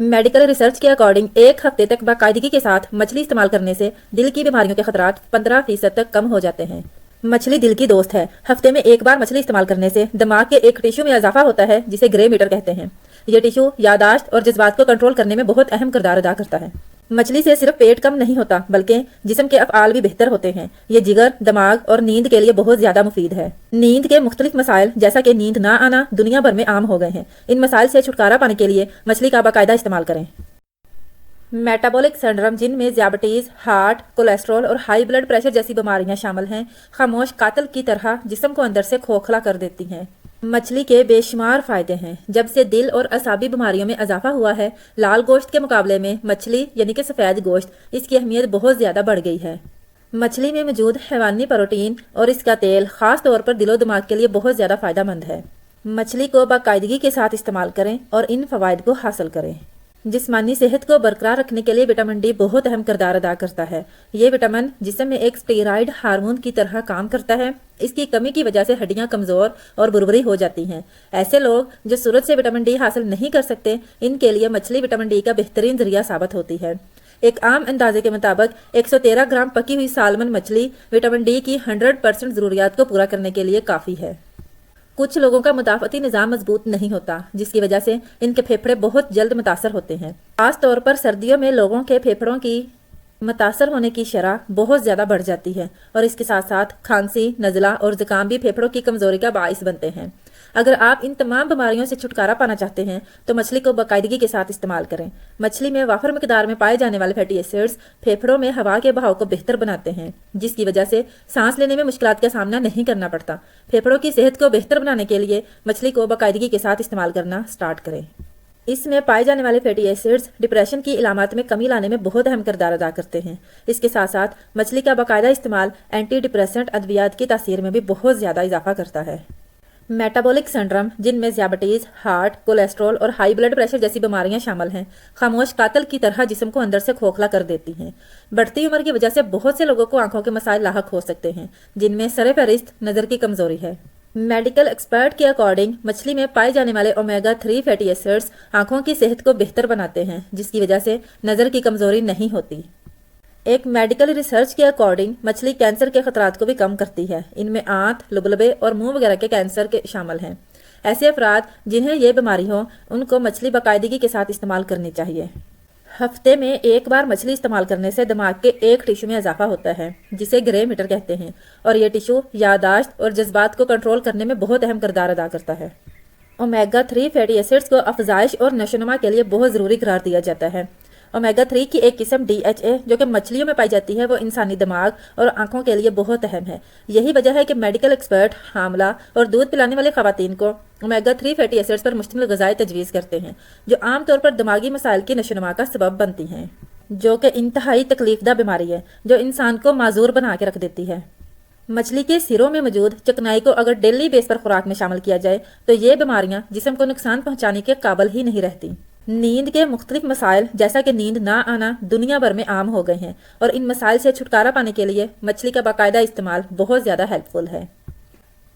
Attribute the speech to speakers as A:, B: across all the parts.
A: Medical research के according 1 हफ्ते तक बाकायदगी के साथ मछली इस्तेमाल करने से दिल की बीमारियों के खतरात 15% तक कम हो जाते हैं। मछली दिल की दोस्त है। हफ्ते में एक बार मछली इस्तेमाल करने से दिमाग के एक टिश्यू में इजाफा होता है जिसे ग्रे मीटर कहते हैं। यह टिश्यू यादाश्त और जज्बात को कंट्रोल करने में बहुत अहम किरदार अदा करता है। मछली से सिर्फ पेट कम नहीं होता बल्कि जिस्म के अफ़आल भी बेहतर होते हैं। ये जिगर, दिमाग और नींद के लिए बहुत ज्यादा मुफीद है। नींद के मुख्तलिफ मसाइल जैसा कि नींद ना आना दुनिया भर में आम हो गए हैं। इन मसाइल से छुटकारा पाने के लिए मछली का बाकायदा इस्तेमाल करें। मेटाबॉलिक सिंड्रोम, जिनमें ज़ियाबटीज़, हार्ट, कोलेस्ट्रॉल और हाई ब्लड प्रेशर जैसी बीमारियां शामिल हैं, खामोश कातिल की तरह जिस्म को अंदर से खोखला कर देती हैं। मछली के बेशुमार फायदे हैं। जब से दिल और असाबी बीमारियों में इजाफा हुआ है, लाल गोश्त के मुकाबले में मछली यानी कि सफ़ेद गोश्त, इसकी अहमियत बहुत ज़्यादा बढ़ गई है। मछली में मौजूद हैवानी प्रोटीन और इसका तेल ख़ास तौर पर दिलो दिमाग के लिए बहुत ज़्यादा फ़ायदेमंद है। मछली को बाकायदगी के साथ इस्तेमाल करें और इन फ़वाइद को हासिल करें। जिस्मानी सेहत को बरकरार रखने के लिए विटामिन डी बहुत अहम किरदार अदा करता है। ये विटामिन जिस्म में एक स्टेरॉयड हार्मोन की तरह काम करता है। इसकी कमी की वजह से हड्डियां कमज़ोर और बुरबुरी हो जाती हैं। ऐसे लोग जो सूरज से विटामिन डी हासिल नहीं कर सकते, इनके लिए मछली विटामिन डी का बेहतरीन जरिया साबित होती है। एक आम अंदाजे के मुताबिक 113 ग्राम पकी हुई सालमन मछली विटामिन डी की 100% ज़रूरियात को पूरा करने के लिए काफ़ी है। कुछ लोगों का मुदाफ़ती निज़ाम मजबूत नहीं होता, जिसकी वजह से इनके फेफड़े बहुत जल्द मुतासर होते हैं। खास तौर पर सर्दियों में लोगों के फेफड़ों की मुतासर होने की शरह बहुत ज़्यादा बढ़ जाती है और इसके साथ साथ खांसी, नज़ला और ज़ुकाम भी फेफड़ों की कमज़ोरी का बाइस बनते हैं। अगर आप इन तमाम बीमारियों से छुटकारा पाना चाहते हैं तो मछली को बाकायदगी के साथ इस्तेमाल करें। मछली में वाफर मिकदार में पाए जाने वाले फैटी एसिड्स फेफड़ों में हवा के बहाव को बेहतर बनाते हैं, जिसकी वजह से सांस लेने में मुश्किलात का सामना नहीं करना पड़ता। फेफड़ों की सेहत को बेहतर बनाने के लिए मछली को बाकायदगी के साथ इस्तेमाल करना स्टार्ट करें। इसमें पाए जाने वाले फैटी एसिड्स डिप्रेशन की इलामात में कमी लाने में बहुत अहम किरदार अदा करते हैं। इसके साथ साथ मछली का बाकायदा इस्तेमाल एंटी डिप्रेसेंट अद्वियात की तासीर में भी बहुत ज़्यादा इजाफा करता है। मेटाबॉलिक सिंड्रोम, जिनमें ज़ियाबटीज़, हार्ट, कोलेस्ट्रॉल और हाई ब्लड प्रेशर जैसी बीमारियां शामिल हैं, खामोश कातिल की तरह जिस्म को अंदर से खोखला कर देती हैं। बढ़ती उम्र की वजह से बहुत से लोगों को आंखों के मसाइल लाहक हो सकते हैं, जिनमें सर-ए-फहरिस्त नज़र की कमज़ोरी है। मेडिकल एक्सपर्ट के अकॉर्डिंग मछली में पाए जाने वाले ओमेगा 3 फैटी एसिड्स आंखों की सेहत को बेहतर बनाते हैं, जिसकी वजह से नज़र की कमज़ोरी नहीं होती। एक मेडिकल रिसर्च के अकॉर्डिंग मछली कैंसर के खतरात को भी कम करती है। इनमें आंत, लुबलबे और मुंह वगैरह के कैंसर के शामिल हैं। ऐसे अफराद जिन्हें ये बीमारी हो, उनको मछली बाकायदगी के साथ इस्तेमाल करनी चाहिए। हफ्ते में एक बार मछली इस्तेमाल करने से दिमाग के एक टिश्यू में इजाफा होता है जिसे ग्रे मीटर कहते हैं, और ये टिश्यू यादाश्त और जज्बात को कंट्रोल करने में बहुत अहम किरदार अदा करता है। ओमेगा 3 फैटी एसिड्स को अफजाइश और नशोनुमा के लिए बहुत ज़रूरी करार दिया जाता है। ओमेगा 3 की एक किस्म DHA जो कि मछलियों में पाई जाती है, वो इंसानी दिमाग और आंखों के लिए बहुत अहम है। यही वजह है कि मेडिकल एक्सपर्ट हामला और दूध पिलाने वाली खवातीन को ओमेगा 3 फैटी एसिड्स पर मुश्तमिल ग़िज़ाएं तजवीज़ करते हैं, जो आमतौर पर दिमागी मसाइल की नशोनुमा का सबब बनती हैं, जो कि इंतहाई तकलीफदा बीमारी है जो इंसान को माजूर बना के रख देती है। मछली के सिरों में मौजूद चिकनाई को अगर डेली बेस पर खुराक में शामिल किया जाए तो ये बीमारियां जिस्म को नुकसान पहुंचाने के काबिल ही नहीं रहती। नींद के मुख्तलिफ मसाइल जैसा कि नींद ना आना दुनिया भर में आम हो गए हैं, और इन मसाइल से छुटकारा पाने के लिए मछली का बाकायदा इस्तेमाल बहुत ज़्यादा हेल्पफुल है।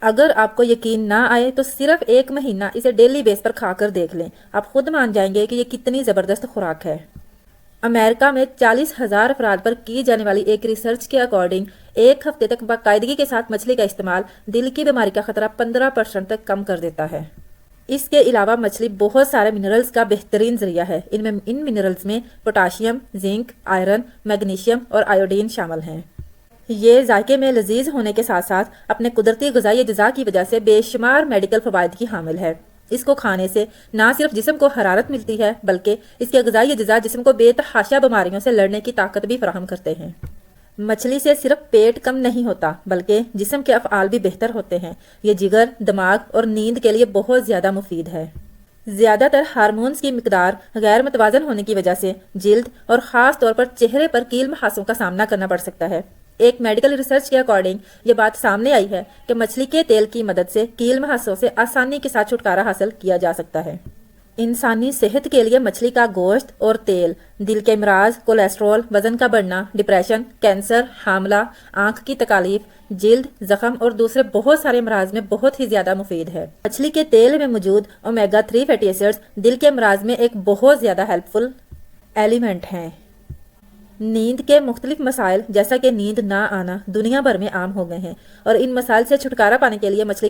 A: अगर आपको यकीन ना आए तो सिर्फ 1 महीना इसे डेली बेस पर खाकर देख लें, आप खुद मान जाएंगे कि ये कितनी ज़बरदस्त खुराक है। अमेरिका में 40,000 अफराद पर की जाने वाली एक रिसर्च के अकॉर्डिंग 1 हफ्ते तक बाकायदगी के साथ मछली का इस्तेमाल दिल की बीमारी का खतरा 15% तक कम कर देता है। इसके अलावा मछली बहुत सारे मिनरल्स का बेहतरीन जरिया है। इन मिनरल्स में पोटाशियम, जिंक, आयरन, मैग्नीशियम और आयोडीन शामिल हैं। ये जायके में लजीज होने के साथ साथ अपने कुदरती ग़िज़ाई अज्जा की वजह से बेशुमार मेडिकल फ़वाइद की हामिल है। इसको खाने से ना सिर्फ जिस्म को हरारत मिलती है, बल्कि इसके ग़िज़ाई अज्जा जिस्म को बेतहाशा बीमारियों से लड़ने की ताकत भी फराहम करते हैं। मछली से सिर्फ पेट कम नहीं होता बल्कि जिस्म के अफ़आल भी बेहतर होते हैं। ये जिगर, दिमाग और नींद के लिए बहुत ज़्यादा मुफीद है। ज़्यादातर हार्मोन्स की मिकदार गैर मतवाजन होने की वजह से जिल्द और ख़ास तौर पर चेहरे पर कील महासों का सामना करना पड़ सकता है। एक मेडिकल रिसर्च के अकॉर्डिंग ये बात सामने आई है कि मछली के तेल की मदद से कील महासों से आसानी के साथ छुटकारा हासिल किया जा सकता है। इंसानी सेहत के लिए मछली का गोश्त और तेल दिल के अमराज, कोलेस्ट्रॉल, वजन का बढ़ना, डिप्रेशन, कैंसर, हामला, आंख की तकलीफ, जिल्द, जख्म और दूसरे बहुत सारे अमराज में बहुत ही ज्यादा मुफीद है। मछली के तेल में मौजूद ओमेगा 3 फैटी एसिड्स दिल के अमराज में एक बहुत ज्यादा हेल्पफुल एलिमेंट हैं। नींद के मुख्तलिफ मसाइल जैसा कि नींद ना आना दुनिया भर में आम हो गए हैं और इन मसाइल से छुटकारा पाने के लिए मछली